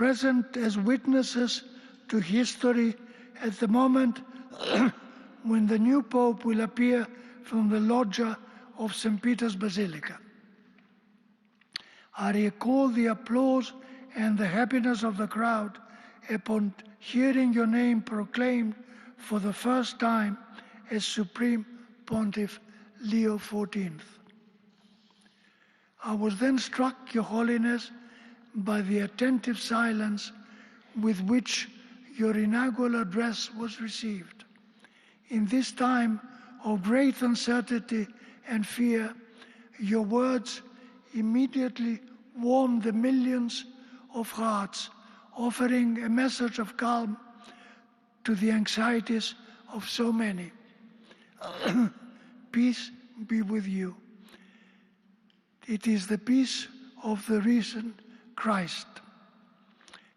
present as witnesses to history at the moment when the new Pope will appear from the loggia of St. Peter's Basilica. I recall the applause and the happiness of the crowd upon hearing your name proclaimed for the first time as Supreme Pontiff Leo XIV. I was then struck, Your Holiness, by the attentive silence with which your inaugural address was received. In this time of great uncertainty and fear, your words immediately warmed the millions of hearts, offering a message of calm to the anxieties of so many. Peace be with you. It is the peace of the risen Christ,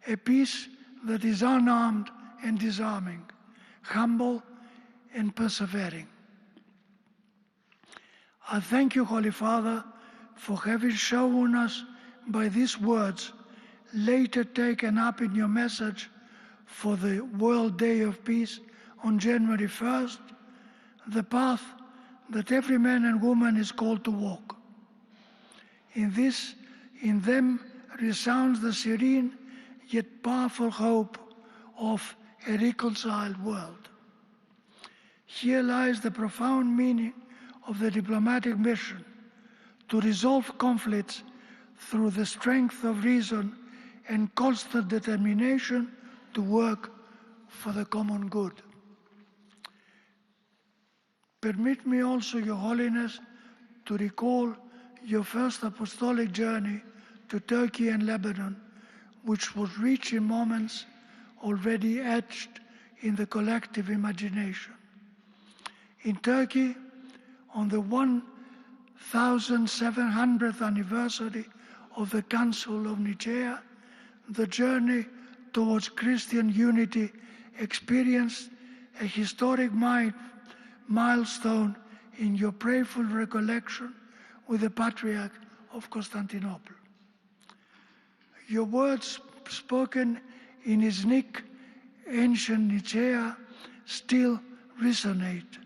a peace that is unarmed and disarming, humble and persevering. I thank you, Holy Father, for having shown us by these words, later taken up in your message for the World Day of Peace on January 1st, the path that every man and woman is called to walk. In them resounds the serene yet powerful hope of a reconciled world. Here lies the profound meaning of the diplomatic mission, to resolve conflicts through the strength of reason and constant determination to work for the common good. Permit me also, Your Holiness, to recall your first apostolic journey to Turkey and Lebanon, which was rich in moments already etched in the collective imagination. In Turkey, on the 1700th anniversary of the Council of Nicaea, the journey towards Christian unity experienced a historic milestone in your prayerful recollection with the Patriarch of Constantinople. Your words spoken in his ancient Nicaea still resonate.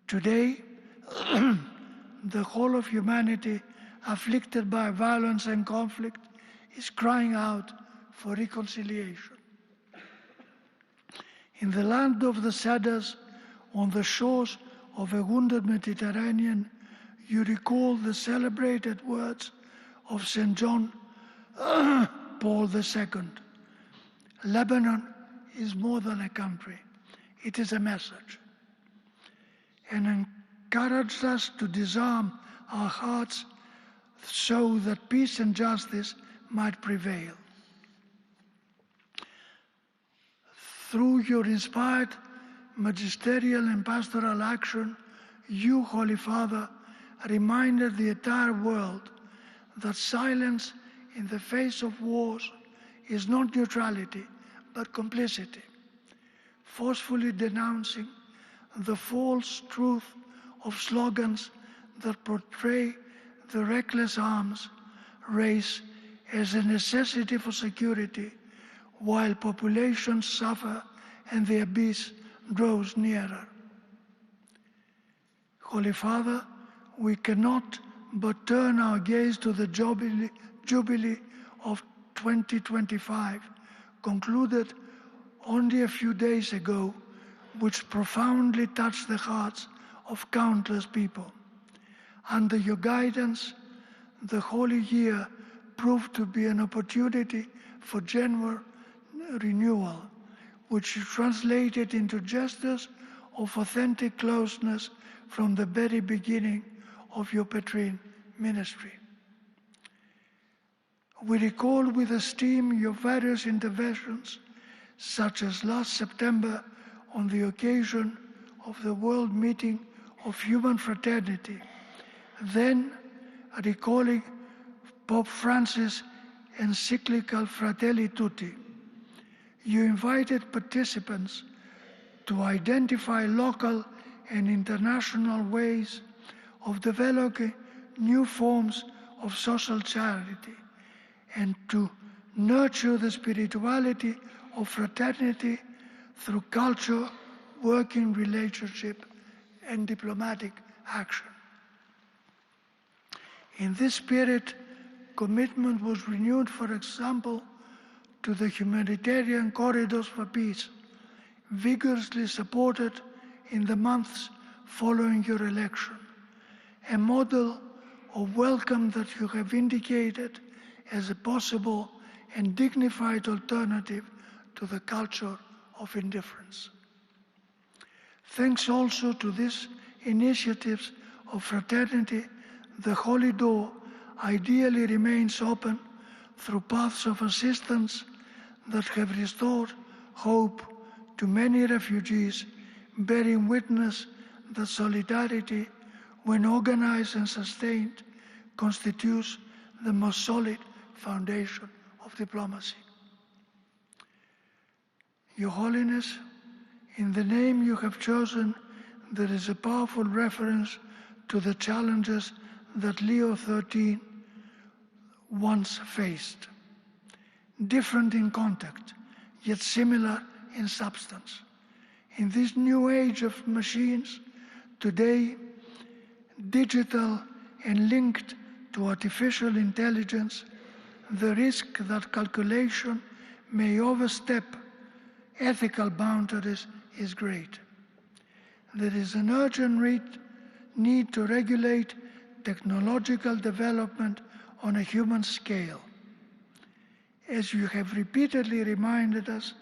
Today, the whole of humanity afflicted by violence and conflict is crying out for reconciliation. In the land of the Cedars, on the shores of a wounded Mediterranean, you recall the celebrated words of St. John Paul II. Lebanon is more than a country, it is a message. And encouraged us to disarm our hearts so that peace and justice might prevail. Through your inspired magisterial and pastoral action, you, Holy Father, reminded the entire world that silence in the face of wars is not neutrality, but complicity, forcefully denouncing the false truth of slogans that portray the reckless arms race as a necessity for security, while populations suffer and the abyss draws nearer. Holy Father, we cannot but turn our gaze to the Jubilee of 2025, concluded only a few days ago, which profoundly touched the hearts of countless people. Under your guidance, the Holy Year proved to be an opportunity for genuine renewal, which you translated into gestures of authentic closeness from the very beginning of your Petrine ministry. We recall with esteem your various interventions, such as last September on the occasion of the World Meeting of Human Fraternity, then recalling Pope Francis' encyclical Fratelli Tutti. You invited participants to identify local and international ways of developing new forms of social charity and to nurture the spirituality of fraternity through culture, working relationship, and diplomatic action. In this spirit, commitment was renewed, for example, to the humanitarian corridors for peace, vigorously supported in the months following your election, a model of welcome that you have indicated as a possible and dignified alternative to the culture of indifference. Thanks also to these initiatives of fraternity, the Holy Door ideally remains open through paths of assistance that have restored hope to many refugees, bearing witness that solidarity, when organized and sustained, constitutes the most solid foundation of diplomacy. Your Holiness, in the name you have chosen, there is a powerful reference to the challenges that Leo XIII once faced, different in content, yet similar in substance. In this new age of machines, today, digital and linked to artificial intelligence, the risk that calculation may overstep ethical boundaries is great. There is an urgent need to regulate technological development on a human scale. As you have repeatedly reminded us,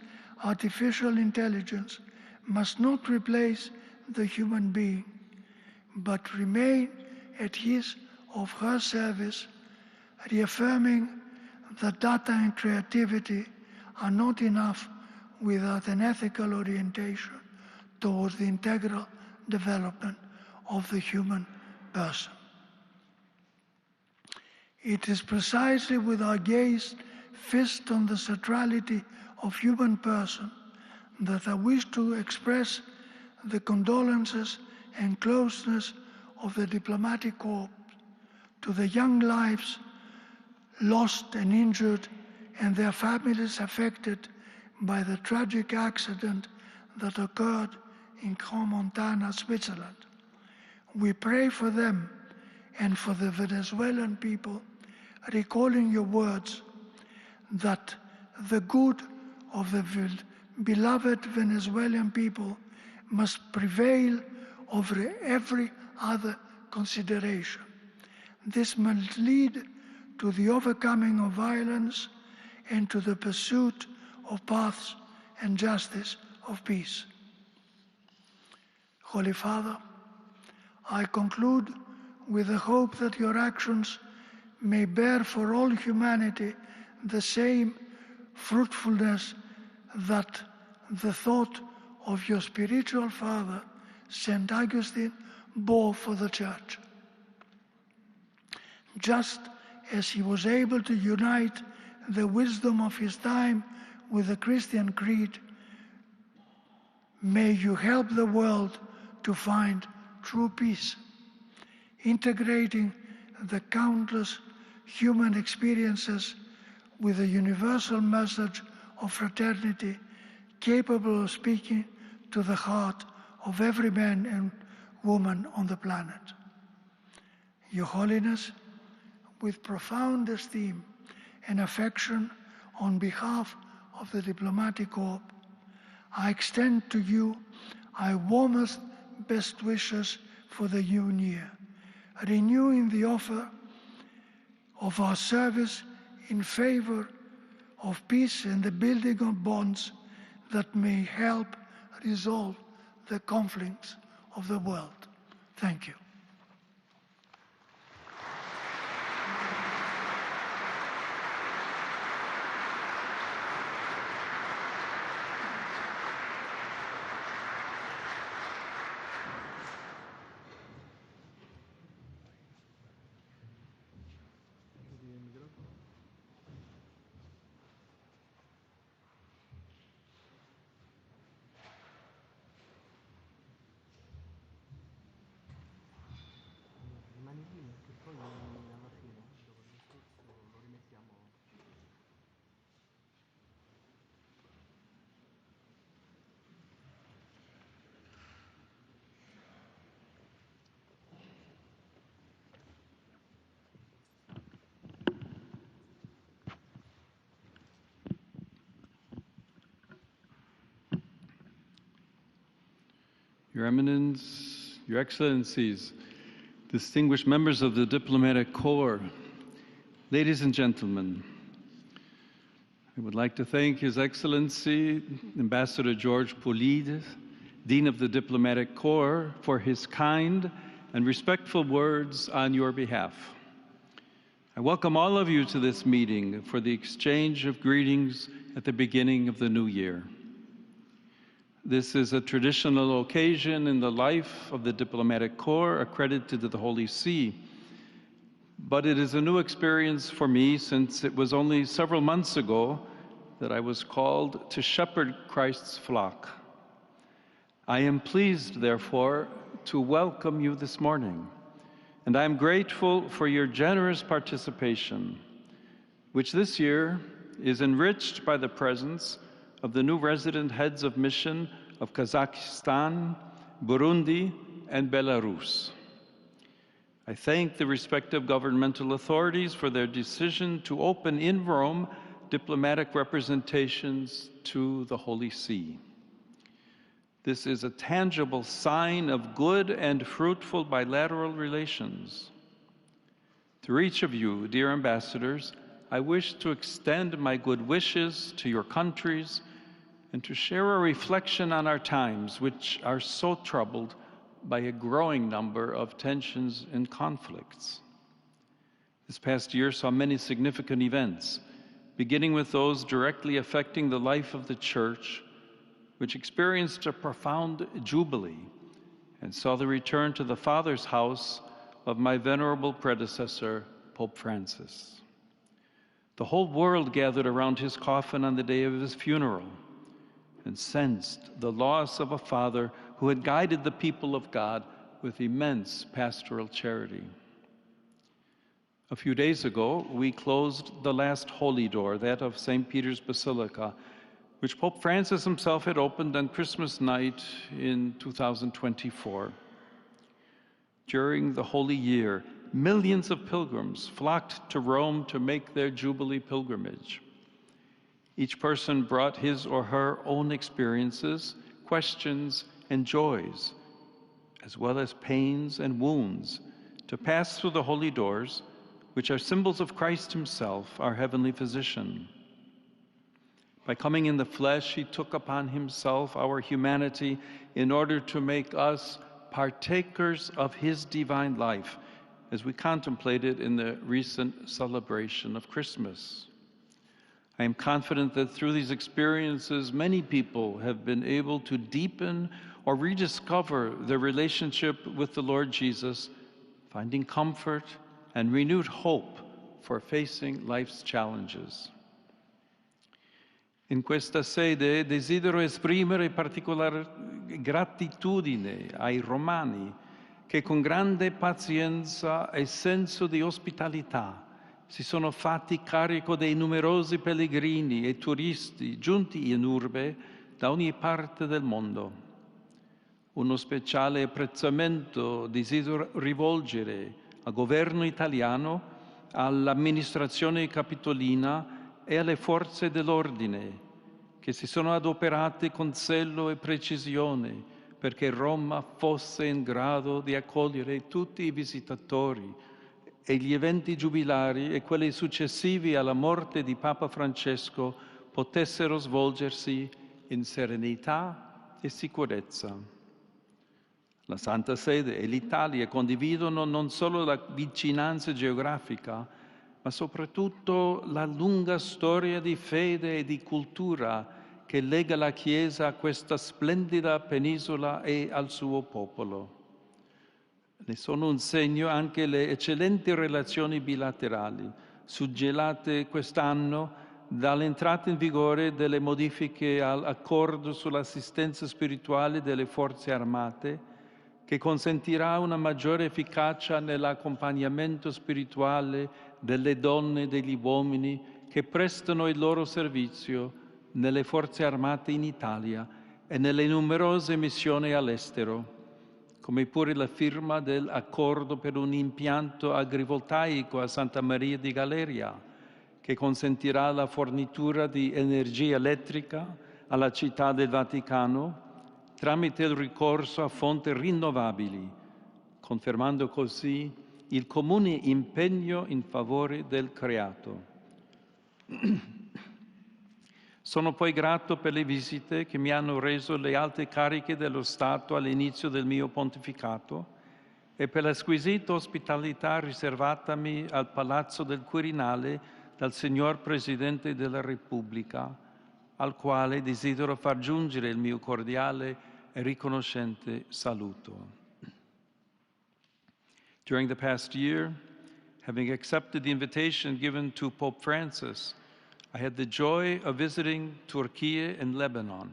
artificial intelligence must not replace the human being, but remain at his or her service, reaffirming that data and creativity are not enough without an ethical orientation towards the integral development of the human person. It is precisely with our gaze fixed on the centrality of human person that I wish to express the condolences and closeness of the diplomatic corps to the young lives lost and injured and their families affected by the tragic accident that occurred in Crans-Montana, Switzerland. We pray for them and for the Venezuelan people, recalling your words that the good of the beloved Venezuelan people must prevail over every other consideration. This must lead to the overcoming of violence and to the pursuit of paths and justice of peace. Holy Father, I conclude with the hope that your actions may bear for all humanity the same fruitfulness that the thought of your spiritual father, St. Augustine, bore for the Church. Just as he was able to unite the wisdom of his time with the Christian creed, may you help the world to find true peace, integrating the countless human experiences with a universal message of fraternity capable of speaking to the heart of every man and woman on the planet. Your Holiness, with profound esteem and affection on behalf of the diplomatic corps, I extend to you our warmest best wishes for the new year, renewing the offer of our service in favor of peace and the building of bonds that may help resolve the conflicts of the world. Thank you. Your Eminence, Your Excellencies, distinguished members of the Diplomatic Corps, ladies and gentlemen, I would like to thank His Excellency, Ambassador George Polides, Dean of the Diplomatic Corps, for his kind and respectful words on your behalf. I welcome all of you to this meeting for the exchange of greetings at the beginning of the new year. This is a traditional occasion in the life of the Diplomatic Corps accredited to the Holy See, but it is a new experience for me since it was only several months ago that I was called to shepherd Christ's flock. I am pleased, therefore, to welcome you this morning, and I am grateful for your generous participation, which this year is enriched by the presence of the new resident heads of mission of Kazakhstan, Burundi, and Belarus. I thank the respective governmental authorities for their decision to open in Rome diplomatic representations to the Holy See. This is a tangible sign of good and fruitful bilateral relations. Through each of you, dear ambassadors, I wish to extend my good wishes to your countries and to share a reflection on our times, which are so troubled by a growing number of tensions and conflicts. This past year saw many significant events, beginning with those directly affecting the life of the Church, which experienced a profound jubilee and saw the return to the Father's house of my venerable predecessor, Pope Francis. The whole world gathered around his coffin on the day of his funeral and sensed the loss of a father who had guided the people of God with immense pastoral charity. A few days ago, we closed the last holy door, that of St. Peter's Basilica, which Pope Francis himself had opened on Christmas night in 2024. During the Holy Year, millions of pilgrims flocked to Rome to make their Jubilee pilgrimage. Each person brought his or her own experiences, questions, and joys, as well as pains and wounds, to pass through the holy doors, which are symbols of Christ himself, our heavenly physician. By coming in the flesh, he took upon himself our humanity in order to make us partakers of his divine life, as we contemplated in the recent celebration of Christmas. I am confident that through these experiences, many people have been able to deepen or rediscover their relationship with the Lord Jesus, finding comfort and renewed hope for facing life's challenges. In questa sede desidero esprimere particolare gratitudine ai romani che con grande pazienza e senso di ospitalità si sono fatti carico dei numerosi pellegrini e turisti giunti in urbe da ogni parte del mondo. Uno speciale apprezzamento desidero rivolgere al governo italiano, all'amministrazione capitolina e alle forze dell'ordine che si sono adoperate con zelo e precisione perché Roma fosse in grado di accogliere tutti i visitatori e gli eventi giubilari e quelli successivi alla morte di Papa Francesco potessero svolgersi in serenità e sicurezza. La Santa Sede e l'Italia condividono non solo la vicinanza geografica, ma soprattutto la lunga storia di fede e di cultura che lega la Chiesa a questa splendida penisola e al suo popolo. Ne sono un segno anche le eccellenti relazioni bilaterali, suggellate quest'anno dall'entrata in vigore delle modifiche all'accordo sull'assistenza spirituale delle forze armate, che consentirà una maggiore efficacia nell'accompagnamento spirituale delle donne e degli uomini che prestano il loro servizio nelle forze armate in Italia e nelle numerose missioni all'estero, come pure la firma dell'accordo per un impianto agrivoltaico a Santa Maria di Galeria, che consentirà la fornitura di energia elettrica alla città del Vaticano, tramite il ricorso a fonti rinnovabili, confermando così il comune impegno in favore del creato. Sono poi grato per le visite che mi hanno reso le alte cariche dello Stato all'inizio del mio pontificato e per la squisita ospitalità riservatami al Palazzo del Quirinale dal signor Presidente della Repubblica, al quale desidero far giungere il mio cordiale e riconoscente saluto. During the past year, having accepted the invitation given to Pope Francis, I had the joy of visiting Turkey and Lebanon.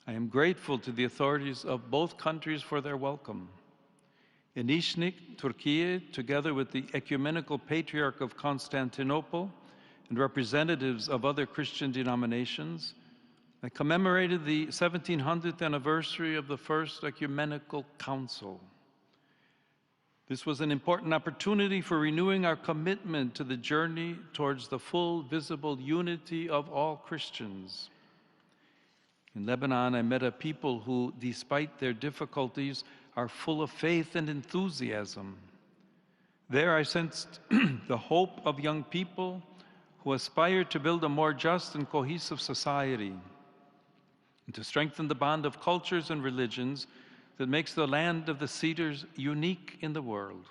I am grateful to the authorities of both countries for their welcome. In Iznik, Turkey, together with the Ecumenical Patriarch of Constantinople and representatives of other Christian denominations, I commemorated the 1700th anniversary of the First Ecumenical Council. This was an important opportunity for renewing our commitment to the journey towards the full, visible unity of all Christians. In Lebanon, I met a people who, despite their difficulties, are full of faith and enthusiasm. There I sensed the hope of young people who aspire to build a more just and cohesive society and to strengthen the bond of cultures and religions that makes the land of the cedars unique in the world.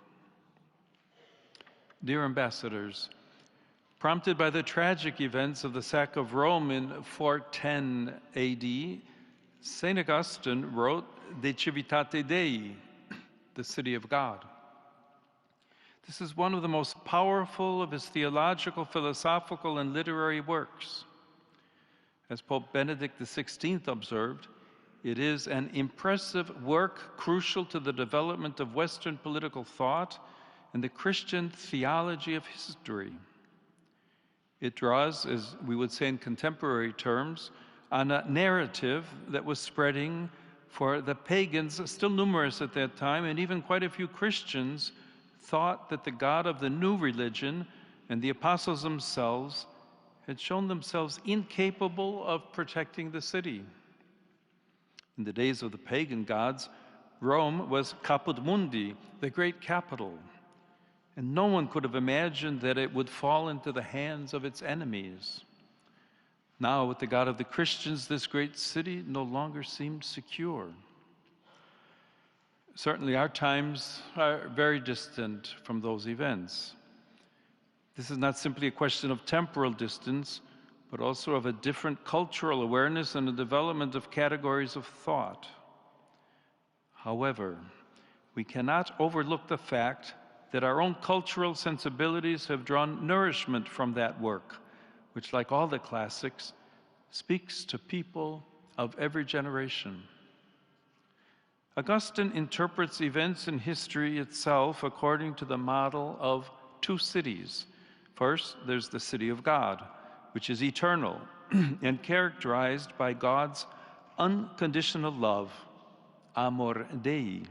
Dear ambassadors, prompted by the tragic events of the sack of Rome in 410 AD, St. Augustine wrote De Civitate Dei, the city of God. This is one of the most powerful of his theological, philosophical, and literary works. As Pope Benedict XVI observed, it is an impressive work crucial to the development of Western political thought and the Christian theology of history. It draws, as we would say in contemporary terms, on a narrative that was spreading for the pagans, still numerous at that time, and even quite a few Christians thought that the God of the new religion and the apostles themselves had shown themselves incapable of protecting the city. In the days of the pagan gods, Rome was caput mundi, the great capital, and no one could have imagined that it would fall into the hands of its enemies. Now, with the God of the Christians, this great city no longer seemed secure. Certainly, our times are very distant from those events. This is not simply a question of temporal distance, but also of a different cultural awareness and a development of categories of thought. However, we cannot overlook the fact that our own cultural sensibilities have drawn nourishment from that work, which, like all the classics, speaks to people of every generation. Augustine interprets events in history itself according to the model of two cities. First, there's the city of God, which is eternal and characterized by God's unconditional love, amor Dei,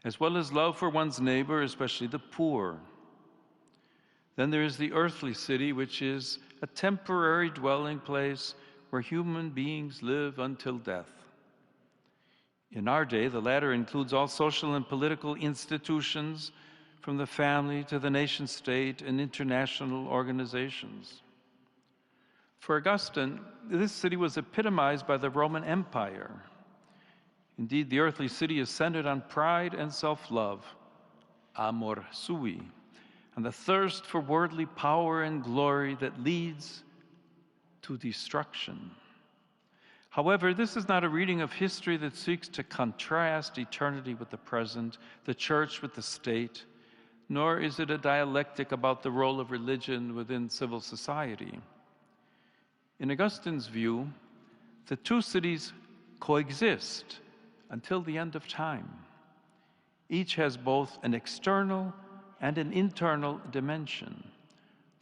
as well as love for one's neighbor, especially the poor. Then there is the earthly city, which is a temporary dwelling place where human beings live until death. In our day, the latter includes all social and political institutions, from the family to the nation-state and international organizations. For Augustine, this city was epitomized by the Roman Empire. Indeed, the earthly city is centered on pride and self-love, amor sui, and the thirst for worldly power and glory that leads to destruction. However, this is not a reading of history that seeks to contrast eternity with the present, the church with the state, nor is it a dialectic about the role of religion within civil society. In Augustine's view, the two cities coexist until the end of time. Each has both an external and an internal dimension,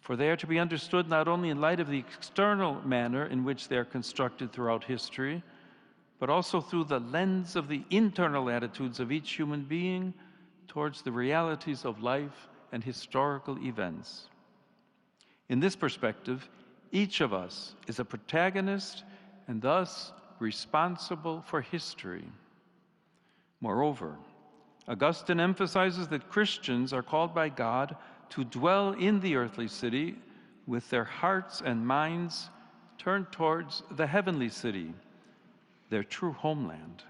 for they are to be understood not only in light of the external manner in which they are constructed throughout history, but also through the lens of the internal attitudes of each human being towards the realities of life and historical events. In this perspective, each of us is a protagonist and thus responsible for history. Moreover, Augustine emphasizes that Christians are called by God to dwell in the earthly city with their hearts and minds turned towards the heavenly city, their true homeland.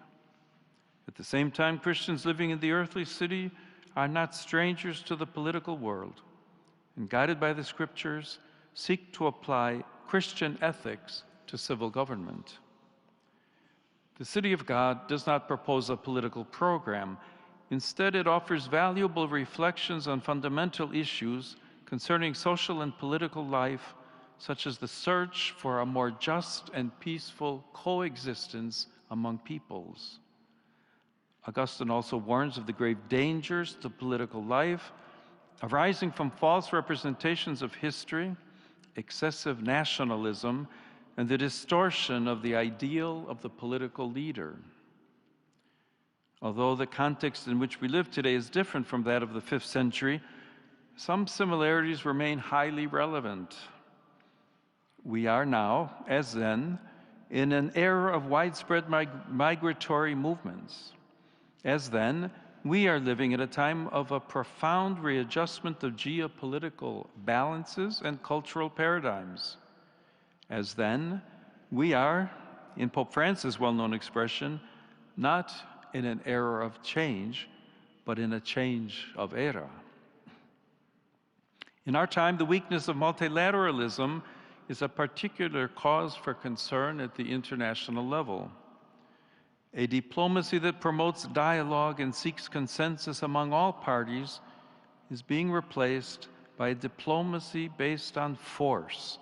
At the same time, Christians living in the earthly city are not strangers to the political world, and guided by the Scriptures, seek to apply Christian ethics to civil government. The City of God does not propose a political program. Instead, it offers valuable reflections on fundamental issues concerning social and political life, such as the search for a more just and peaceful coexistence among peoples. Augustine also warns of the grave dangers to political life arising from false representations of history, excessive nationalism, and the distortion of the ideal of the political leader. Although the context in which we live today is different from that of the 5th century, some similarities remain highly relevant. We are now, as then, in an era of widespread migratory movements. As then, we are living at a time of a profound readjustment of geopolitical balances and cultural paradigms. As then, we are, in Pope Francis' well-known expression, not in an era of change, but in a change of era. In our time, the weakness of multilateralism is a particular cause for concern at the international level. A diplomacy that promotes dialogue and seeks consensus among all parties is being replaced by a diplomacy based on force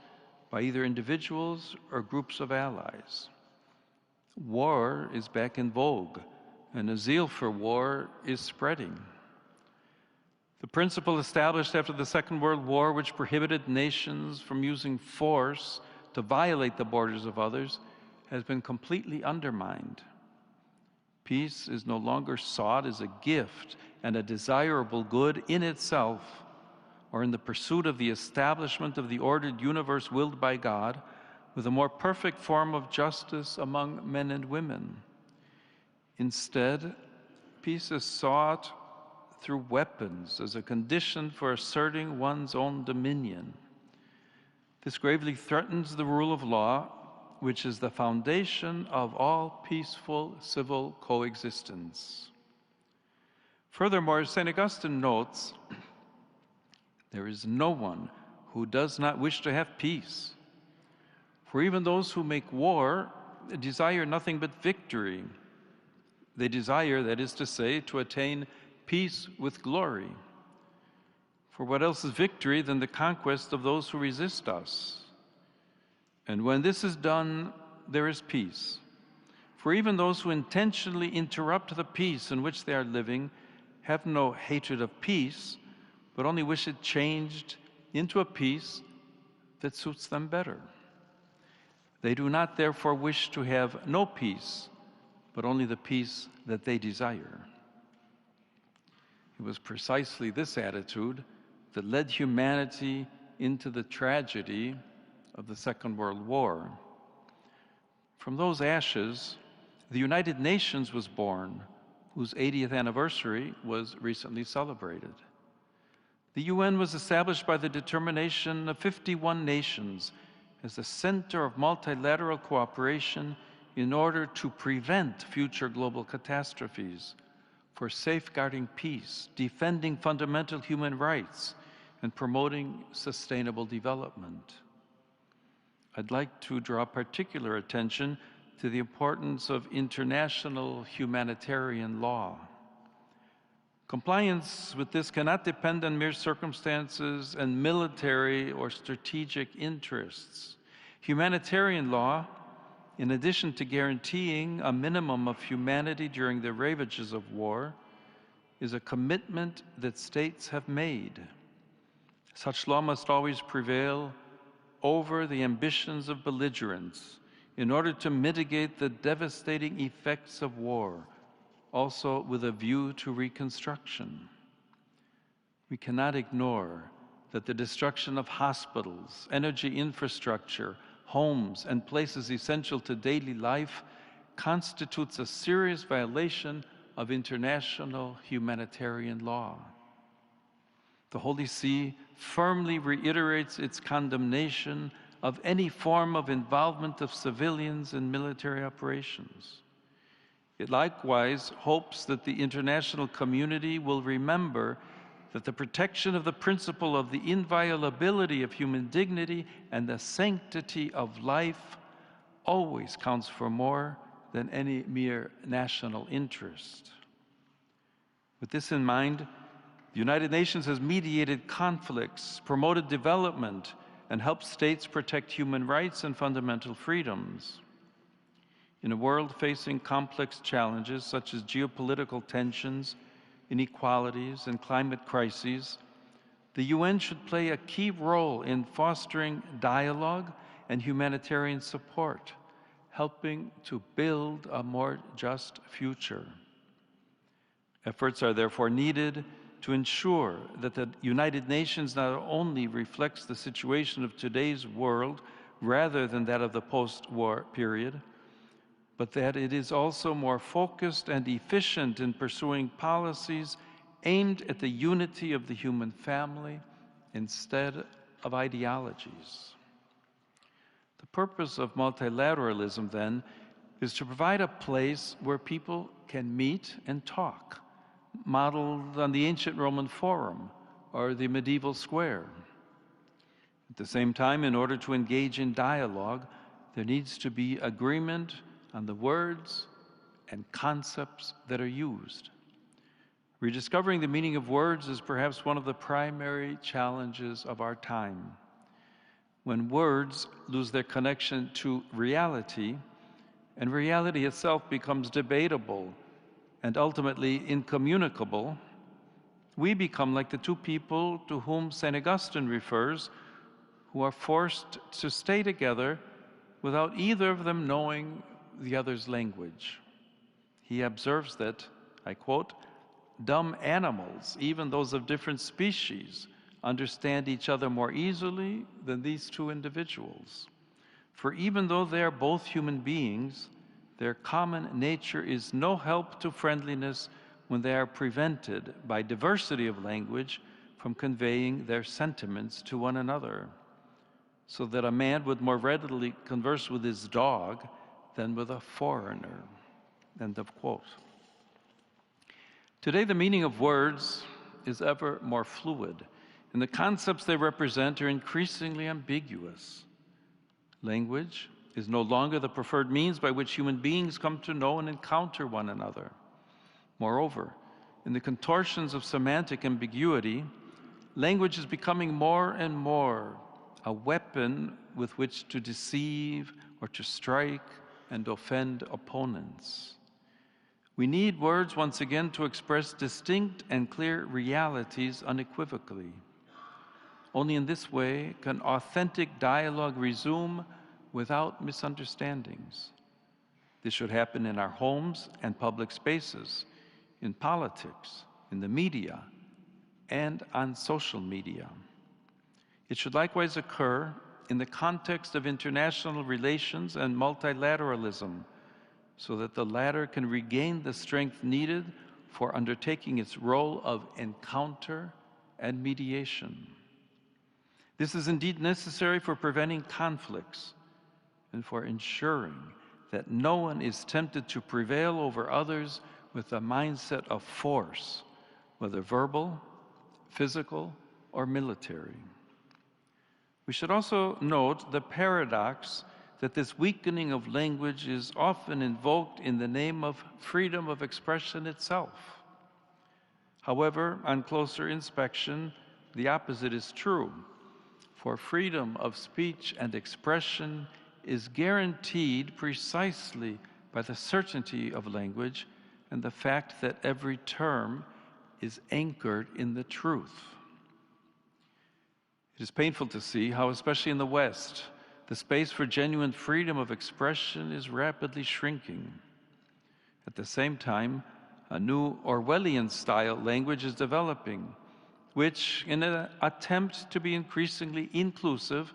by either individuals or groups of allies. War is back in vogue, and a zeal for war is spreading. The principle established after the Second World War, which prohibited nations from using force to violate the borders of others, has been completely undermined. Peace is no longer sought as a gift and a desirable good in itself, or in the pursuit of the establishment of the ordered universe willed by God, with a more perfect form of justice among men and women. Instead, peace is sought through weapons as a condition for asserting one's own dominion. This gravely threatens the rule of law, which is the foundation of all peaceful civil coexistence. Furthermore, St. Augustine notes, there is no one who does not wish to have peace. For even those who make war desire nothing but victory. They desire, that is to say, to attain peace with glory. For what else is victory than the conquest of those who resist us? And when this is done, there is peace. For even those who intentionally interrupt the peace in which they are living have no hatred of peace, but only wish it changed into a peace that suits them better. They do not therefore wish to have no peace, but only the peace that they desire. It was precisely this attitude that led humanity into the tragedy of the Second World War. From those ashes, the United Nations was born, whose 80th anniversary was recently celebrated. The UN was established by the determination of 51 nations as the center of multilateral cooperation in order to prevent future global catastrophes, for safeguarding peace, defending fundamental human rights, and promoting sustainable development. I'd like to draw particular attention to the importance of international humanitarian law. Compliance with this cannot depend on mere circumstances and military or strategic interests. Humanitarian law, in addition to guaranteeing a minimum of humanity during the ravages of war, is a commitment that states have made. Such law must always prevail over the ambitions of belligerents in order to mitigate the devastating effects of war, also with a view to reconstruction. We cannot ignore that the destruction of hospitals, energy infrastructure, homes, and places essential to daily life constitutes a serious violation of international humanitarian law. The Holy See firmly reiterates its condemnation of any form of involvement of civilians in military operations. It likewise hopes that the international community will remember that the protection of the principle of the inviolability of human dignity and the sanctity of life always counts for more than any mere national interest. With this in mind, the United Nations has mediated conflicts, promoted development, and helped states protect human rights and fundamental freedoms. In a world facing complex challenges such as geopolitical tensions, inequalities, and climate crises, the UN should play a key role in fostering dialogue and humanitarian support, helping to build a more just future. Efforts are therefore needed to ensure that the United Nations not only reflects the situation of today's world rather than that of the post-war period, but that it is also more focused and efficient in pursuing policies aimed at the unity of the human family instead of ideologies. The purpose of multilateralism, then, is to provide a place where people can meet and talk, modeled on the ancient Roman Forum or the medieval square. At the same time, in order to engage in dialogue, there needs to be agreement on the words and concepts that are used. Rediscovering the meaning of words is perhaps one of the primary challenges of our time. When words lose their connection to reality, and reality itself becomes debatable and ultimately incommunicable, we become like the two people to whom St. Augustine refers, who are forced to stay together without either of them knowing the other's language. He observes that, I quote, "Dumb animals, even those of different species, understand each other more easily than these two individuals. For even though they are both human beings, their common nature is no help to friendliness when they are prevented by diversity of language from conveying their sentiments to one another, so that a man would more readily converse with his dog than with a foreigner." End of quote. Today, the meaning of words is ever more fluid, and the concepts they represent are increasingly ambiguous. Language is no longer the preferred means by which human beings come to know and encounter one another. Moreover, in the contortions of semantic ambiguity, language is becoming more and more a weapon with which to deceive or to strike and offend opponents. We need words once again to express distinct and clear realities unequivocally. Only in this way can authentic dialogue resume without misunderstandings. This should happen in our homes and public spaces, in politics, in the media, and on social media. It should likewise occur in the context of international relations and multilateralism, so that the latter can regain the strength needed for undertaking its role of encounter and mediation. This is indeed necessary for preventing conflicts and for ensuring that no one is tempted to prevail over others with a mindset of force, whether verbal, physical, or military. We should also note the paradox that this weakening of language is often invoked in the name of freedom of expression itself. However, on closer inspection, the opposite is true, for freedom of speech and expression is guaranteed precisely by the certainty of language and the fact that every term is anchored in the truth. It is painful to see how, especially in the West, the space for genuine freedom of expression is rapidly shrinking. At the same time, a new Orwellian-style language is developing, which, in an attempt to be increasingly inclusive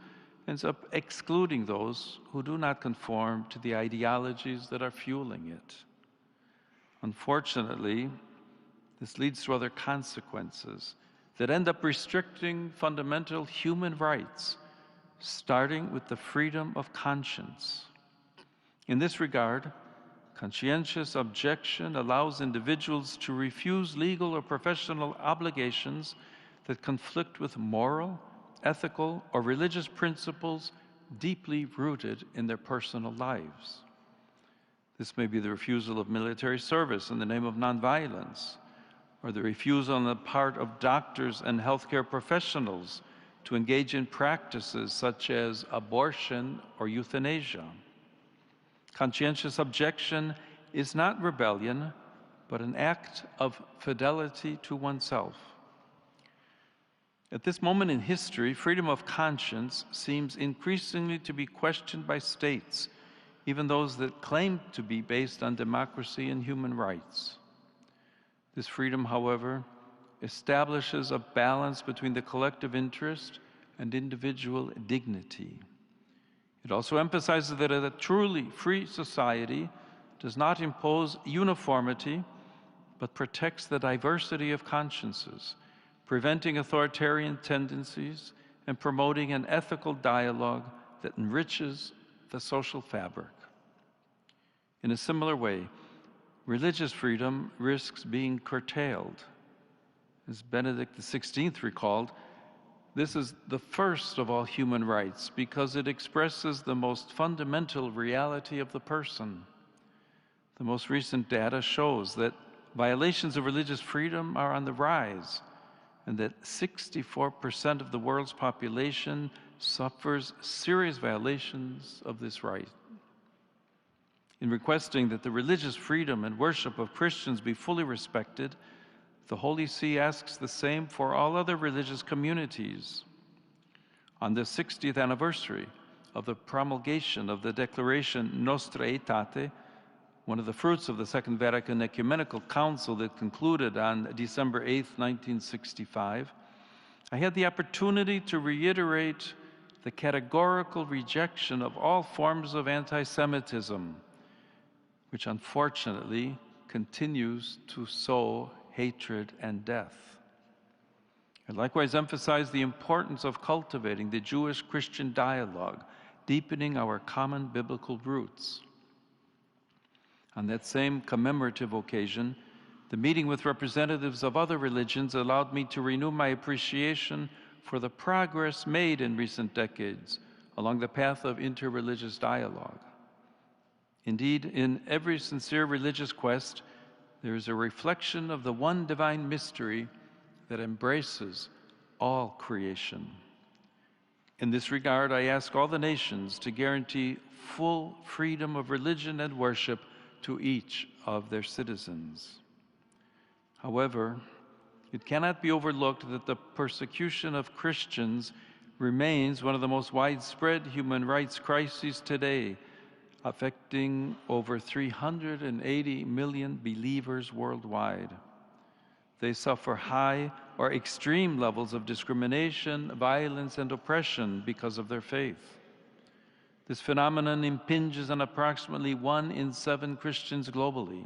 ends up excluding those who do not conform to the ideologies that are fueling it. Unfortunately, this leads to other consequences that end up restricting fundamental human rights, starting with the freedom of conscience. In this regard, conscientious objection allows individuals to refuse legal or professional obligations that conflict with moral, ethical, or religious principles deeply rooted in their personal lives. This may be the refusal of military service in the name of nonviolence, or the refusal on the part of doctors and healthcare professionals to engage in practices such as abortion or euthanasia. Conscientious objection is not rebellion, but an act of fidelity to oneself. At this moment in history, freedom of conscience seems increasingly to be questioned by states, even those that claim to be based on democracy and human rights. This freedom, however, establishes a balance between the collective interest and individual dignity. It also emphasizes that a truly free society does not impose uniformity, but protects the diversity of consciences, preventing authoritarian tendencies and promoting an ethical dialogue that enriches the social fabric. In a similar way, religious freedom risks being curtailed. As Benedict XVI recalled, this is the first of all human rights because it expresses the most fundamental reality of the person. The most recent data shows that violations of religious freedom are on the rise, and that 64% of the world's population suffers serious violations of this right. In requesting that the religious freedom and worship of Christians be fully respected, the Holy See asks the same for all other religious communities. On the 60th anniversary of the promulgation of the declaration Nostra Aetate, one of the fruits of the Second Vatican Ecumenical Council that concluded on December 8, 1965, I had the opportunity to reiterate the categorical rejection of all forms of anti-Semitism, which unfortunately continues to sow hatred and death. I likewise emphasize the importance of cultivating the Jewish-Christian dialogue, deepening our common biblical roots. On that same commemorative occasion, the meeting with representatives of other religions allowed me to renew my appreciation for the progress made in recent decades along the path of interreligious dialogue. Indeed, in every sincere religious quest, there is a reflection of the one divine mystery that embraces all creation. In this regard, I ask all the nations to guarantee full freedom of religion and worship to each of their citizens. However, it cannot be overlooked that the persecution of Christians remains one of the most widespread human rights crises today, affecting over 380 million believers worldwide. They suffer high or extreme levels of discrimination, violence, and oppression because of their faith. This phenomenon impinges on approximately 1 in 7 Christians globally,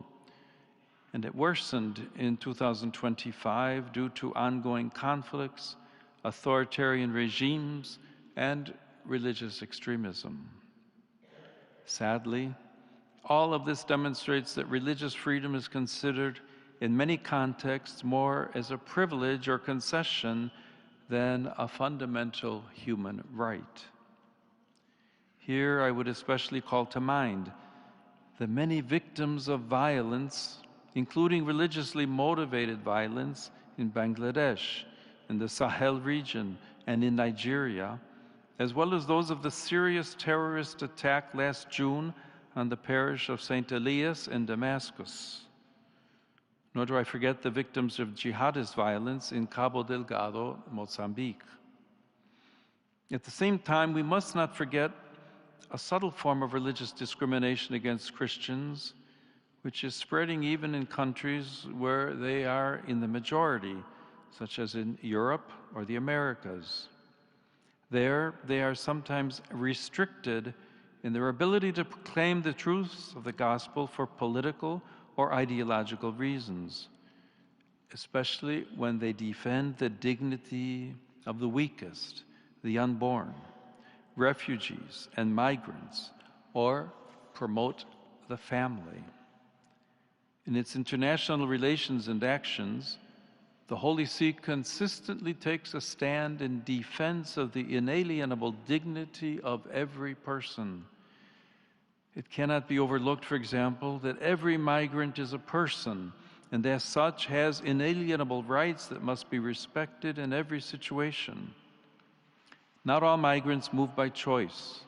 and it worsened in 2025 due to ongoing conflicts, authoritarian regimes, and religious extremism. Sadly, all of this demonstrates that religious freedom is considered in many contexts more as a privilege or concession than a fundamental human right. Here I would especially call to mind the many victims of violence, including religiously motivated violence in Bangladesh, in the Sahel region, and in Nigeria, as well as those of the serious terrorist attack last June on the parish of St. Elias in Damascus. Nor do I forget the victims of jihadist violence in Cabo Delgado, Mozambique. At the same time, we must not forget a subtle form of religious discrimination against Christians, which is spreading even in countries where they are in the majority, such as in Europe or the Americas. There, they are sometimes restricted in their ability to proclaim the truths of the gospel for political or ideological reasons, especially when they defend the dignity of the weakest, the unborn, refugees, and migrants, or promote the family. In its international relations and actions, the Holy See consistently takes a stand in defense of the inalienable dignity of every person. It cannot be overlooked, for example, that every migrant is a person and as such has inalienable rights that must be respected in every situation. Not all migrants move by choice,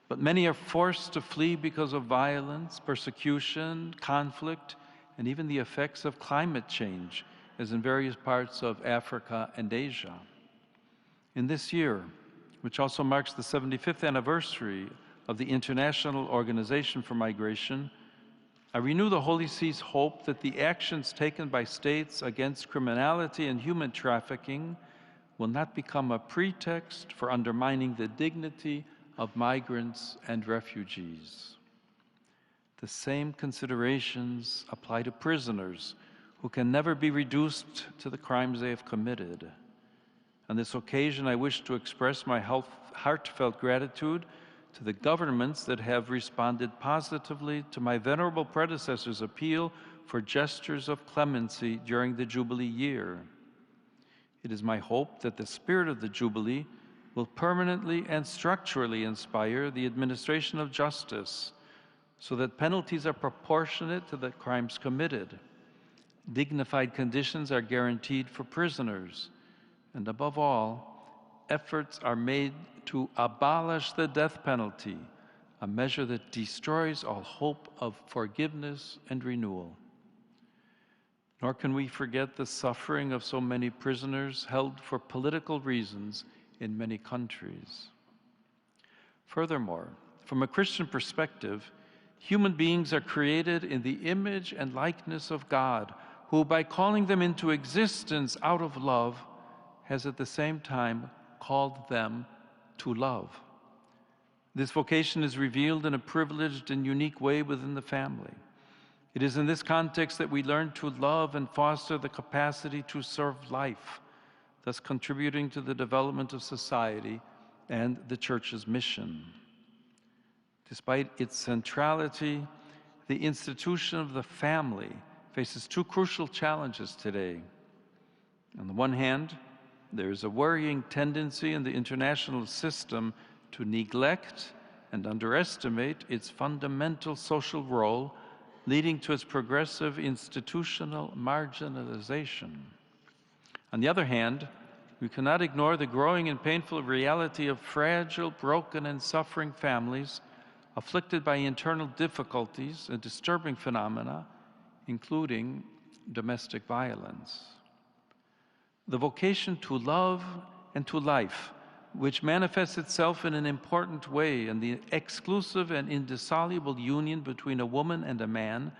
but many are forced to flee because of violence, persecution, conflict, and even the effects of climate change, as in various parts of Africa and Asia. In this year, which also marks the 75th anniversary of the International Organization for Migration, I renew the Holy See's hope that the actions taken by states against criminality and human trafficking will not become a pretext for undermining the dignity of migrants and refugees. The same considerations apply to prisoners who can never be reduced to the crimes they have committed. On this occasion, I wish to express my heartfelt gratitude to the governments that have responded positively to my venerable predecessor's appeal for gestures of clemency during the Jubilee year. It is my hope that the spirit of the Jubilee will permanently and structurally inspire the administration of justice so that penalties are proportionate to the crimes committed. Dignified conditions are guaranteed for prisoners, and above all, efforts are made to abolish the death penalty, a measure that destroys all hope of forgiveness and renewal. Nor can we forget the suffering of so many prisoners held for political reasons in many countries. Furthermore, from a Christian perspective, human beings are created in the image and likeness of God, who, by calling them into existence out of love, has at the same time called them to love. This vocation is revealed in a privileged and unique way within the family. It is in this context that we learn to love and foster the capacity to serve life, thus contributing to the development of society and the Church's mission. Despite its centrality, the institution of the family faces two crucial challenges today. On the one hand, there is a worrying tendency in the international system to neglect and underestimate its fundamental social role, leading to its progressive institutional marginalization. On the other hand, we cannot ignore the growing and painful reality of fragile, broken, and suffering families afflicted by internal difficulties and disturbing phenomena, including domestic violence. The vocation to love and to life, which manifests itself in an important way in the exclusive and indissoluble union between a woman and a man,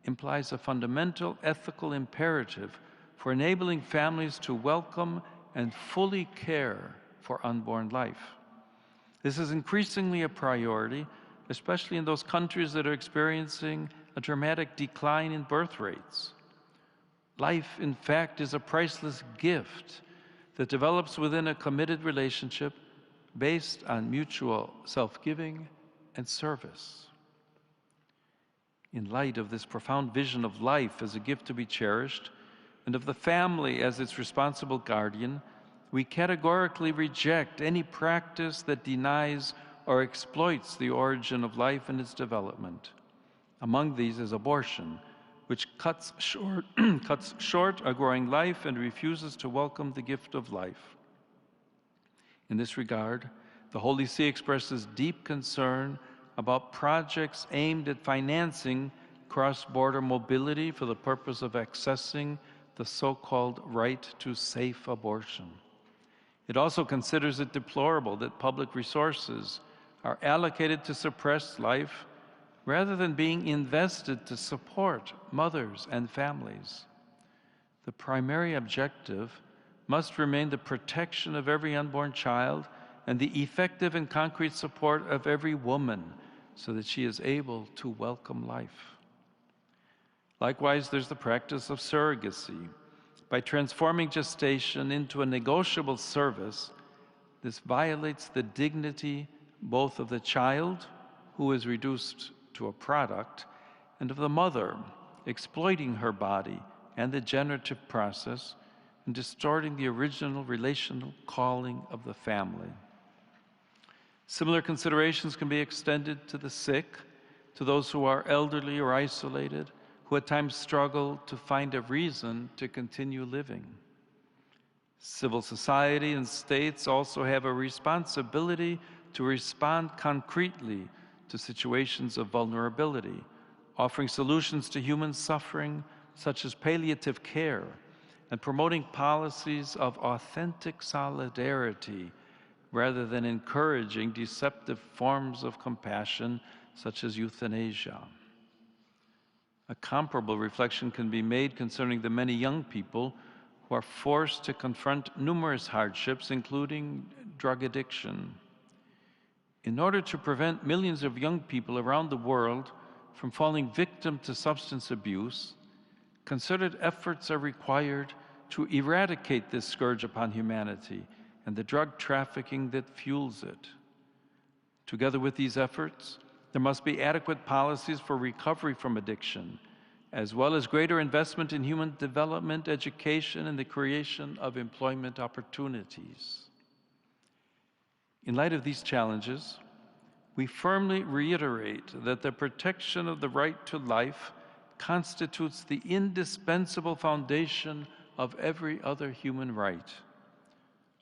implies a fundamental ethical imperative for enabling families to welcome and fully care for unborn life. This is increasingly a priority, especially in those countries that are experiencing a dramatic decline in birth rates. Life, in fact, is a priceless gift that develops within a committed relationship based on mutual self-giving and service. In light of this profound vision of life as a gift to be cherished, and of the family as its responsible guardian, we categorically reject any practice that denies or exploits the origin of life and its development. Among these is abortion, which cuts short a growing life and refuses to welcome the gift of life. In this regard, the Holy See expresses deep concern about projects aimed at financing cross-border mobility for the purpose of accessing the so-called right to safe abortion. It also considers it deplorable that public resources are allocated to suppress life rather than being invested to support mothers and families. The primary objective must remain the protection of every unborn child and the effective and concrete support of every woman so that she is able to welcome life. Likewise, there's the practice of surrogacy. By transforming gestation into a negotiable service, this violates the dignity both of the child, who is reduced to a product, and of the mother, exploiting her body and the generative process and distorting the original relational calling of the family. Similar considerations can be extended to the sick, to those who are elderly or isolated, who at times struggle to find a reason to continue living. Civil society and states also have a responsibility to respond concretely to situations of vulnerability, offering solutions to human suffering such as palliative care, and promoting policies of authentic solidarity rather than encouraging deceptive forms of compassion such as euthanasia. A comparable reflection can be made concerning the many young people who are forced to confront numerous hardships, including drug addiction. In order to prevent millions of young people around the world from falling victim to substance abuse, concerted efforts are required to eradicate this scourge upon humanity and the drug trafficking that fuels it. Together with these efforts, there must be adequate policies for recovery from addiction, as well as greater investment in human development, education, and the creation of employment opportunities. In light of these challenges, we firmly reiterate that the protection of the right to life constitutes the indispensable foundation of every other human right.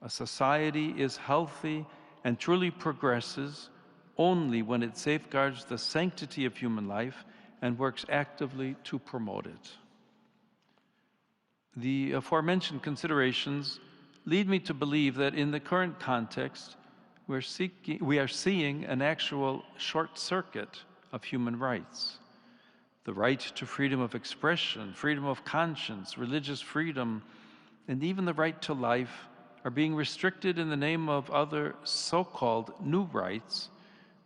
A society is healthy and truly progresses only when it safeguards the sanctity of human life and works actively to promote it. The aforementioned considerations lead me to believe that in the current context, we are seeing an actual short circuit of human rights. The right to freedom of expression, freedom of conscience, religious freedom, and even the right to life are being restricted in the name of other so-called new rights,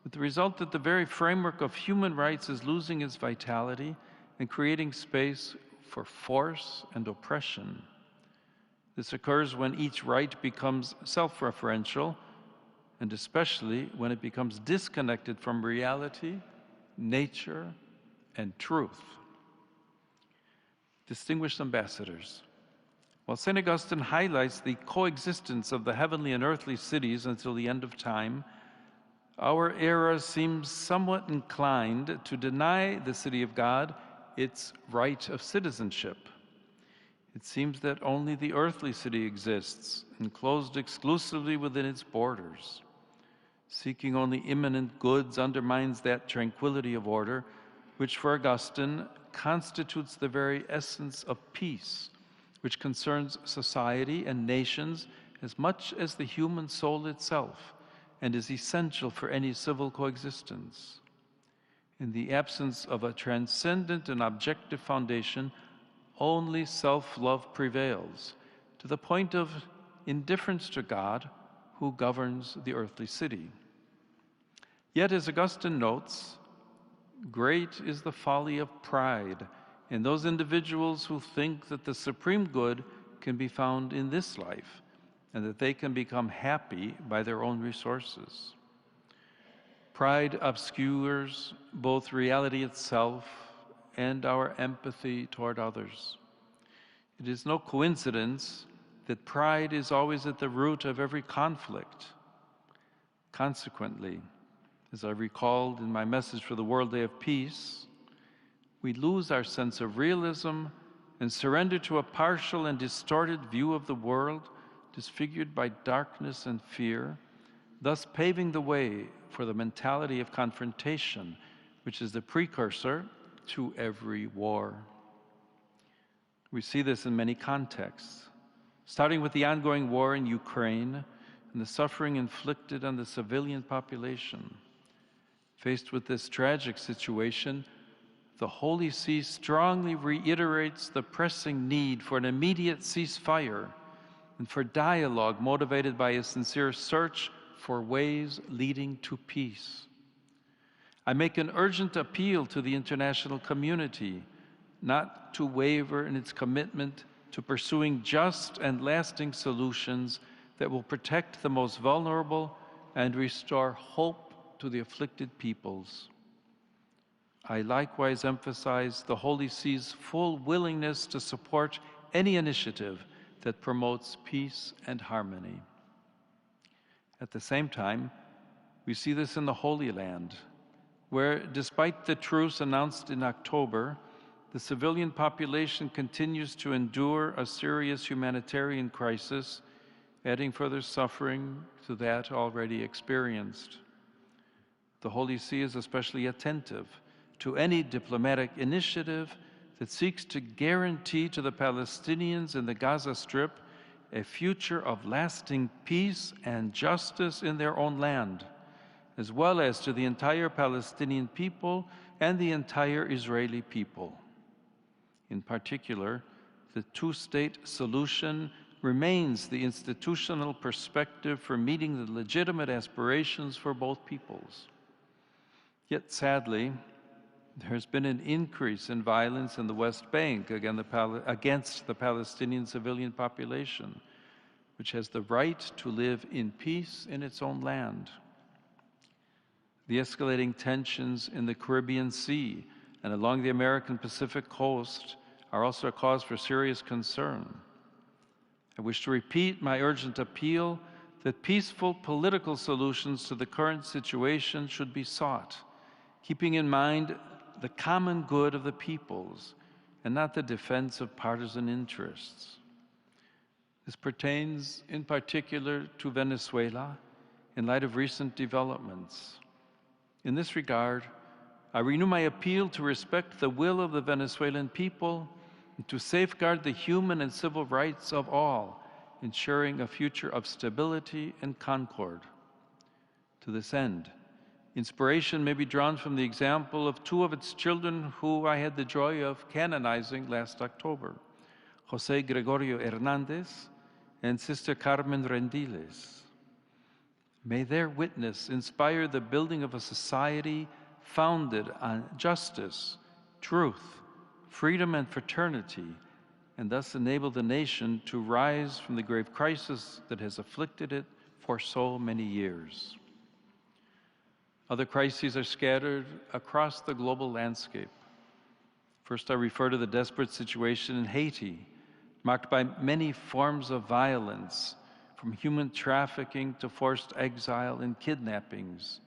with the result that the very framework of human rights is losing its vitality and creating space for force and oppression. This occurs when each right becomes self-referential, and especially when it becomes disconnected from reality, nature, and truth. Distinguished ambassadors, while St. Augustine highlights the coexistence of the heavenly and earthly cities until the end of time, our era seems somewhat inclined to deny the city of God its right of citizenship. It seems that only the earthly city exists, enclosed exclusively within its borders. Seeking only imminent goods undermines that tranquility of order, which for Augustine constitutes the very essence of peace, which concerns society and nations as much as the human soul itself, and is essential for any civil coexistence. In the absence of a transcendent and objective foundation, only self-love prevails, to the point of indifference to God, who governs the earthly city. Yet, as Augustine notes, great is the folly of pride in those individuals who think that the supreme good can be found in this life, and that they can become happy by their own resources. Pride obscures both reality itself and our empathy toward others. It is no coincidence that pride is always at the root of every conflict. Consequently, as I recalled in my message for the World Day of Peace, we lose our sense of realism and surrender to a partial and distorted view of the world, disfigured by darkness and fear, thus paving the way for the mentality of confrontation, which is the precursor to every war. We see this in many contexts, starting with the ongoing war in Ukraine and the suffering inflicted on the civilian population. Faced with this tragic situation, the Holy See strongly reiterates the pressing need for an immediate ceasefire and for dialogue motivated by a sincere search for ways leading to peace. I make an urgent appeal to the international community not to waver in its commitment to pursuing just and lasting solutions that will protect the most vulnerable and restore hope to the afflicted peoples. I likewise emphasize the Holy See's full willingness to support any initiative that promotes peace and harmony. At the same time, we see this in the Holy Land, where, despite the truce announced in October, the civilian population continues to endure a serious humanitarian crisis, adding further suffering to that already experienced. The Holy See is especially attentive to any diplomatic initiative that seeks to guarantee to the Palestinians in the Gaza Strip a future of lasting peace and justice in their own land, as well as to the entire Palestinian people and the entire Israeli people. In particular, the two-state solution remains the institutional perspective for meeting the legitimate aspirations for both peoples. Yet sadly, there has been an increase in violence in the West Bank against the Palestinian civilian population, which has the right to live in peace in its own land. The escalating tensions in the Caribbean Sea and along the American Pacific coast are also a cause for serious concern. I wish to repeat my urgent appeal that peaceful political solutions to the current situation should be sought, keeping in mind the common good of the peoples and not the defense of partisan interests. This pertains in particular to Venezuela in light of recent developments. In this regard, I renew my appeal to respect the will of the Venezuelan people and to safeguard the human and civil rights of all, ensuring a future of stability and concord. To this end, inspiration may be drawn from the example of two of its children who I had the joy of canonizing last October, José Gregorio Hernández and Sister Carmen Rendiles. May their witness inspire the building of a society founded on justice, truth, freedom, and fraternity, and thus enable the nation to rise from the grave crisis that has afflicted it for so many years. Other crises are scattered across the global landscape. First, I refer to the desperate situation in Haiti, marked by many forms of violence, from human trafficking to forced exile and kidnappings.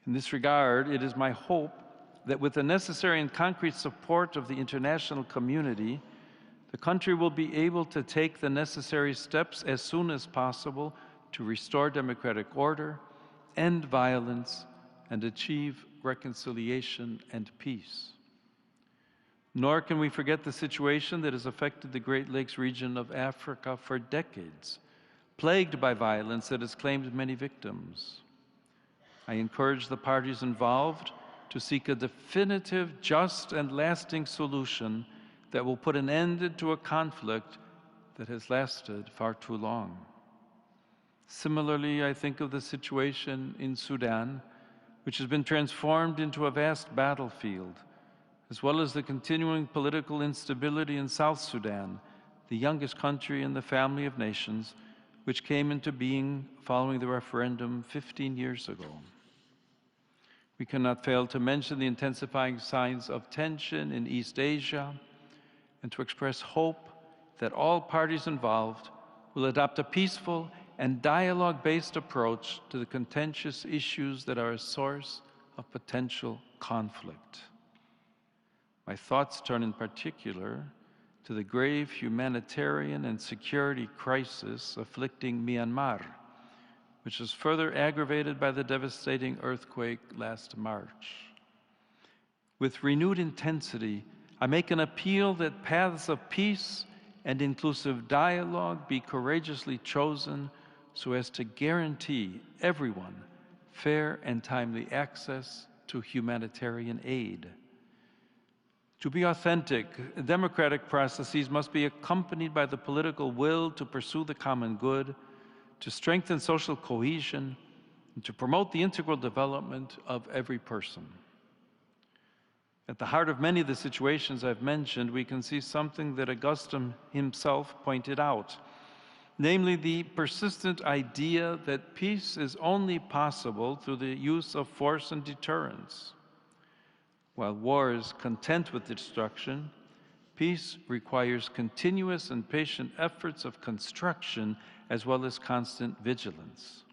In this regard, it is my hope that with the necessary and concrete support of the international community, the country will be able to take the necessary steps as soon as possible to restore democratic order, end violence, and achieve reconciliation and peace. Nor can we forget the situation that has affected the Great Lakes region of Africa for decades, plagued by violence that has claimed many victims. I encourage the parties involved to seek a definitive, just, and lasting solution that will put an end to a conflict that has lasted far too long. Similarly, I think of the situation in Sudan, which has been transformed into a vast battlefield, as well as the continuing political instability in South Sudan, the youngest country in the family of nations, which came into being following the referendum 15 years ago. We cannot fail to mention the intensifying signs of tension in East Asia and to express hope that all parties involved will adopt a peaceful and dialogue-based approach to the contentious issues that are a source of potential conflict. My thoughts turn in particular to the grave humanitarian and security crisis afflicting Myanmar, which was further aggravated by the devastating earthquake last March. With renewed intensity, I make an appeal that paths of peace and inclusive dialogue be courageously chosen so as to guarantee everyone fair and timely access to humanitarian aid. To be authentic, democratic processes must be accompanied by the political will to pursue the common good, to strengthen social cohesion, and to promote the integral development of every person. At the heart of many of the situations I've mentioned, we can see something that Augustine himself pointed out, namely the persistent idea that peace is only possible through the use of force and deterrence. While war is content with destruction, peace requires continuous and patient efforts of construction as well as constant vigilance.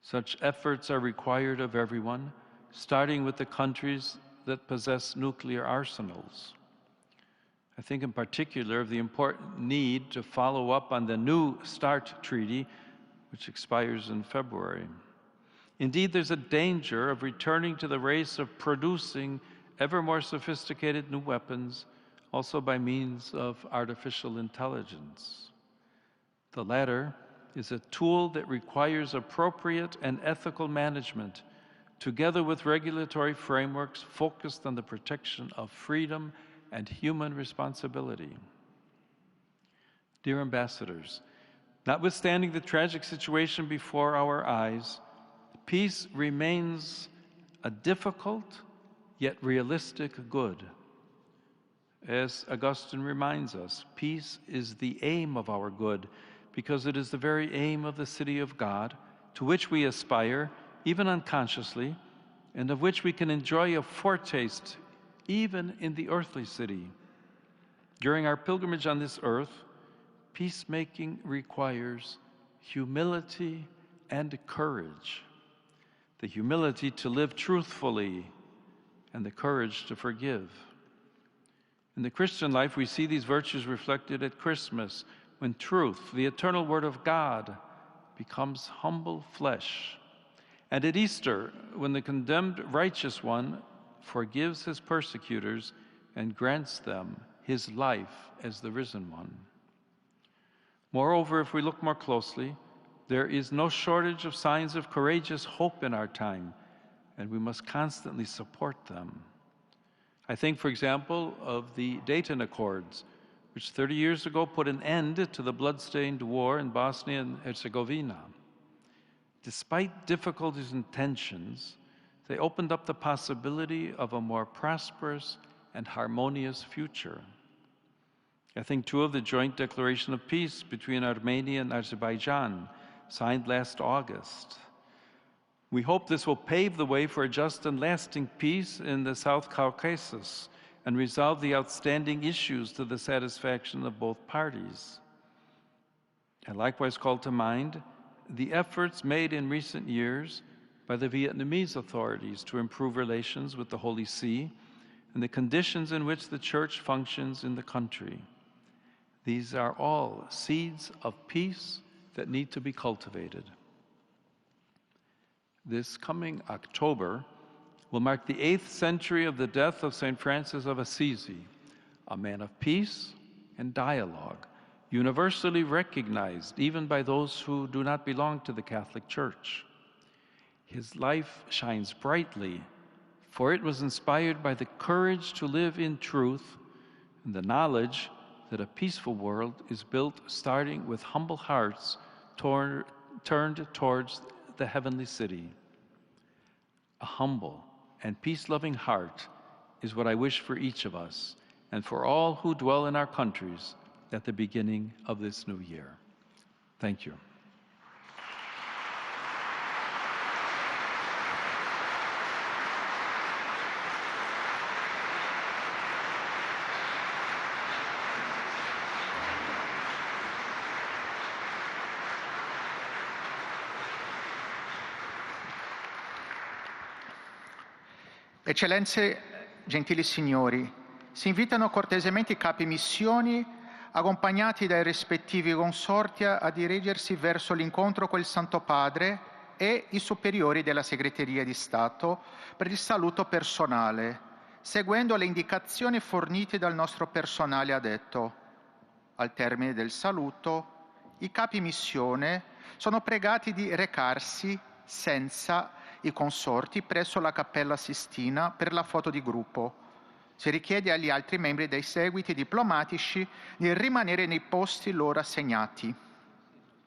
Such efforts are required of everyone, starting with the countries that possess nuclear arsenals. I think in particular of the important need to follow up on the New START treaty, which expires in February. Indeed, there's a danger of returning to the race of producing ever more sophisticated new weapons, also by means of artificial intelligence. The latter is a tool that requires appropriate and ethical management, together with regulatory frameworks focused on the protection of freedom and human responsibility. Dear ambassadors, notwithstanding the tragic situation before our eyes, peace remains a difficult yet realistic good. As Augustine reminds us, peace is the aim of our good, because it is the very aim of the city of God, to which we aspire, even unconsciously, and of which we can enjoy a foretaste even in the earthly city. During our pilgrimage on this earth, peacemaking requires humility and courage. The humility to live truthfully and the courage to forgive. In the Christian life, we see these virtues reflected at Christmas, when truth, the eternal Word of God, becomes humble flesh. And at Easter, when the condemned righteous one forgives his persecutors and grants them his life as the risen one. Moreover, if we look more closely, there is no shortage of signs of courageous hope in our time, and we must constantly support them. I think, for example, of the Dayton Accords, which 30 years ago put an end to the blood-stained war in Bosnia and Herzegovina. Despite difficulties and tensions, they opened up the possibility of a more prosperous and harmonious future. I think, too, of the joint declaration of peace between Armenia and Azerbaijan, signed last August. We hope this will pave the way for a just and lasting peace in the South Caucasus and resolve the outstanding issues to the satisfaction of both parties. I likewise call to mind the efforts made in recent years by the Vietnamese authorities to improve relations with the Holy See and the conditions in which the Church functions in the country. These are all seeds of peace that need to be cultivated. This coming October will mark the 8th century of the death of St. Francis of Assisi, a man of peace and dialogue, universally recognized even by those who do not belong to the Catholic Church. His life shines brightly, for it was inspired by the courage to live in truth and the knowledge that a peaceful world is built starting with humble hearts turned towards the heavenly city. A humble and peace-loving heart is what I wish for each of us and for all who dwell in our countries at the beginning of this new year. Thank you. Eccellenze, gentili signori, si invitano cortesemente i capi missioni, accompagnati dai rispettivi consorti, a dirigersi verso l'incontro con il Santo Padre e i superiori della Segreteria di Stato per il saluto personale, seguendo le indicazioni fornite dal nostro personale addetto. Al termine del saluto, i capi missione sono pregati di recarsi senza i consorti presso la Cappella Sistina per la foto di gruppo. Si richiede agli altri membri dei seguiti diplomatici di rimanere nei posti loro assegnati.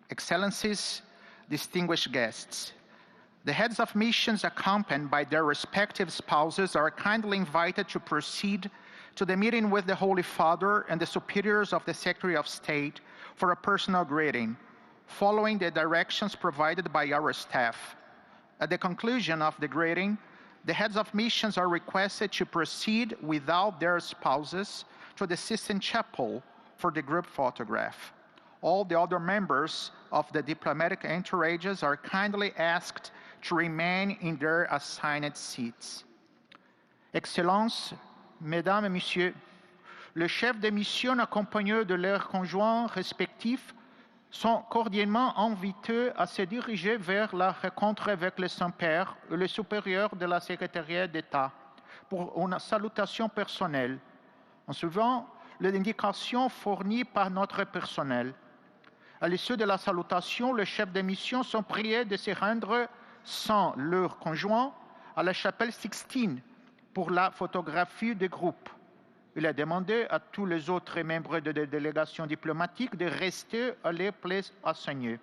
Excellencies, distinguished guests, the heads of missions accompanied by their respective spouses are kindly invited to proceed to the meeting with the Holy Father and the superiors of the Secretary of State for a personal greeting, following the directions provided by our staff. At the conclusion of the greeting, the heads of missions are requested to proceed without their spouses to the Sistine Chapel for the group photograph. All the other members of the diplomatic entourages are kindly asked to remain in their assigned seats. Excellences, Mesdames et Messieurs, le chef de mission accompagnés de leurs conjoints respectifs sont cordialement invités à se diriger vers la rencontre avec le Saint-Père et le supérieur de la Secrétariat d'État pour une salutation personnelle, en suivant les indications fournies par notre personnel. À l'issue de la salutation, les chefs de mission sont priés de se rendre sans leur conjoint à la chapelle Sixtine pour la photographie de groupe. Il est demandé à tous les autres membres de la délégation diplomatique de rester à les places assignées.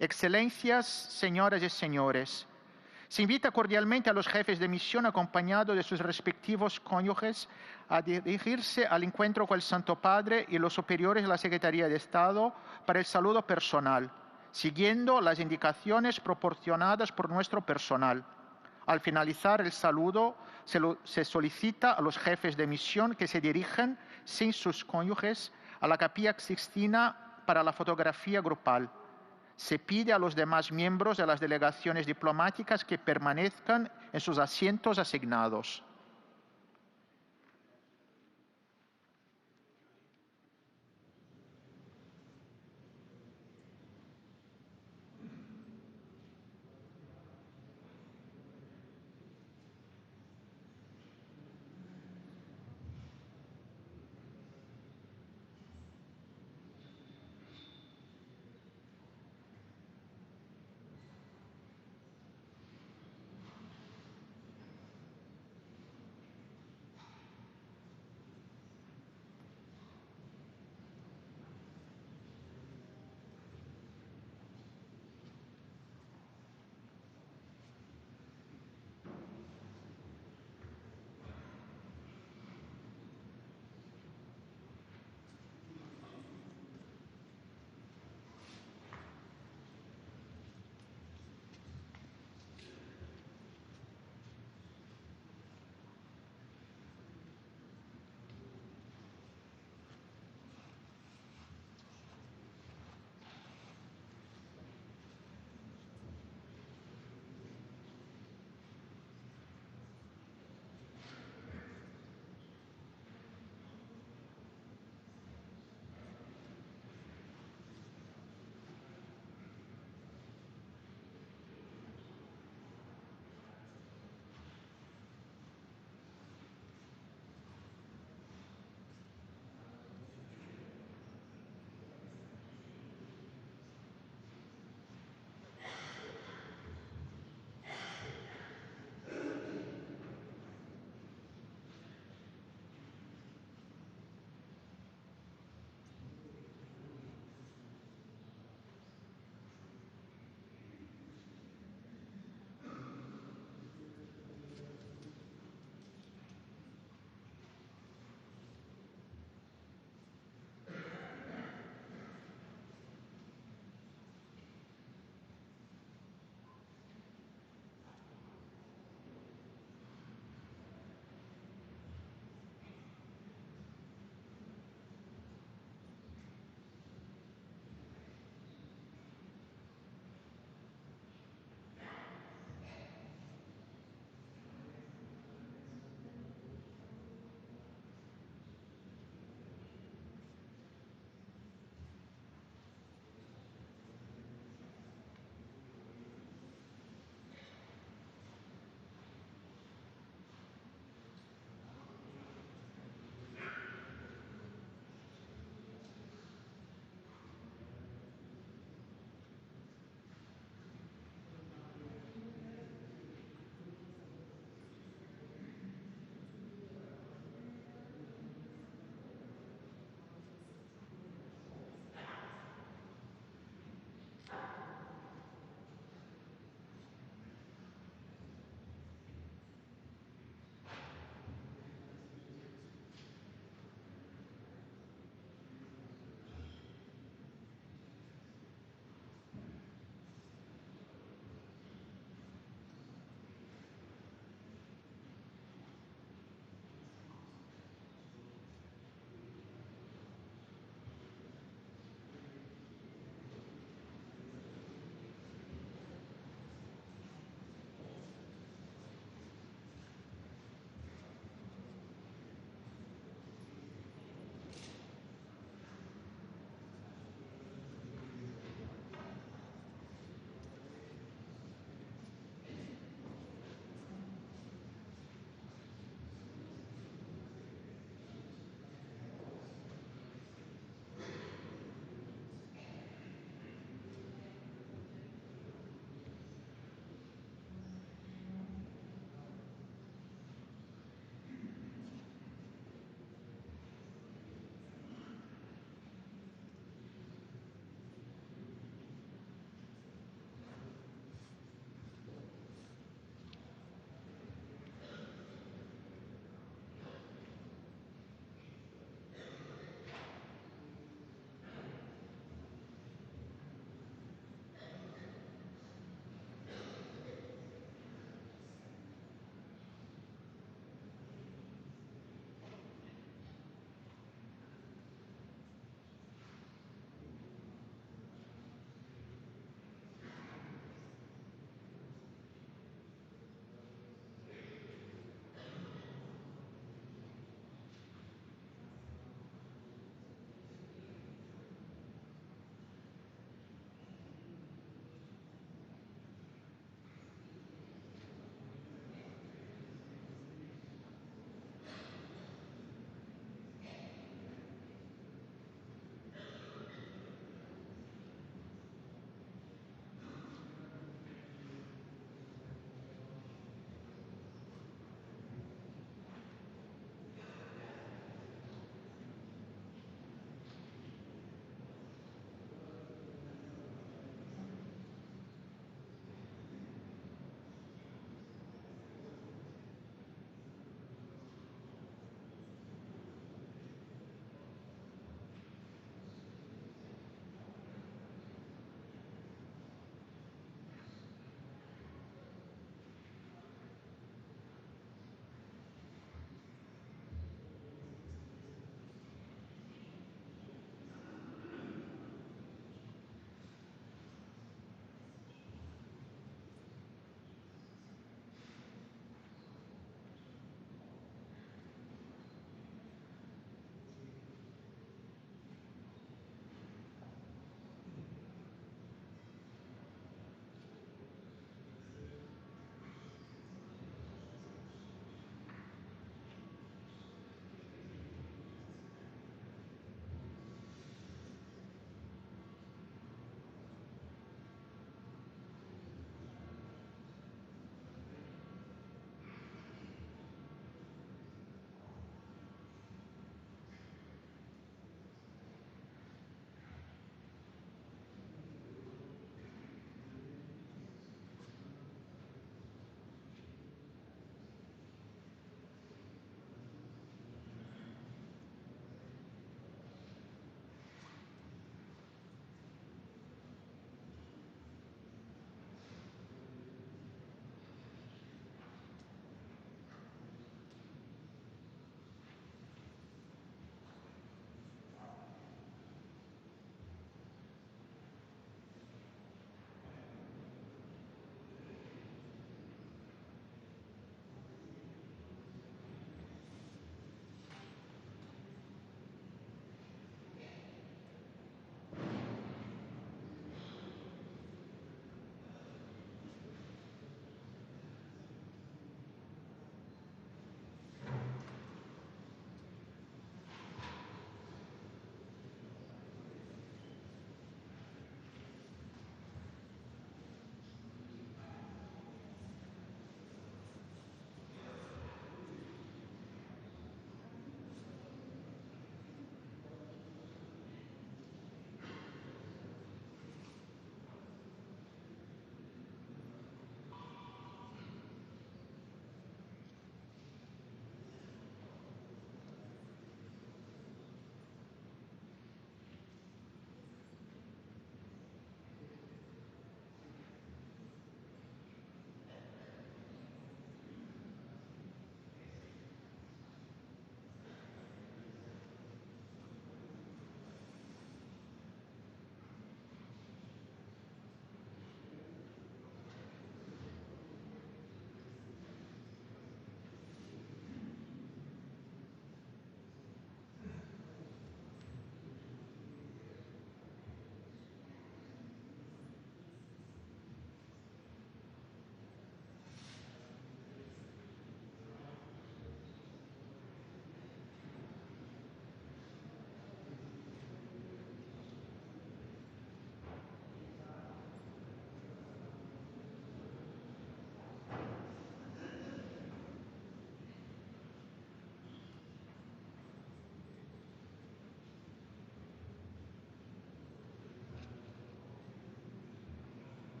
Excelencias, señoras y señores, se invita cordialmente a los jefes de misión acompañados de sus respectivos cónyuges a dirigirse al encuentro con el Santo Padre y los superiores de la Secretaría de Estado para el saludo personal, siguiendo las indicaciones proporcionadas por nuestro personal. Al finalizar el saludo, se solicita a los jefes de misión que se dirijan, sin sus cónyuges, a la capilla Sixtina para la fotografía grupal. Se pide a los demás miembros de las delegaciones diplomáticas que permanezcan en sus asientos asignados.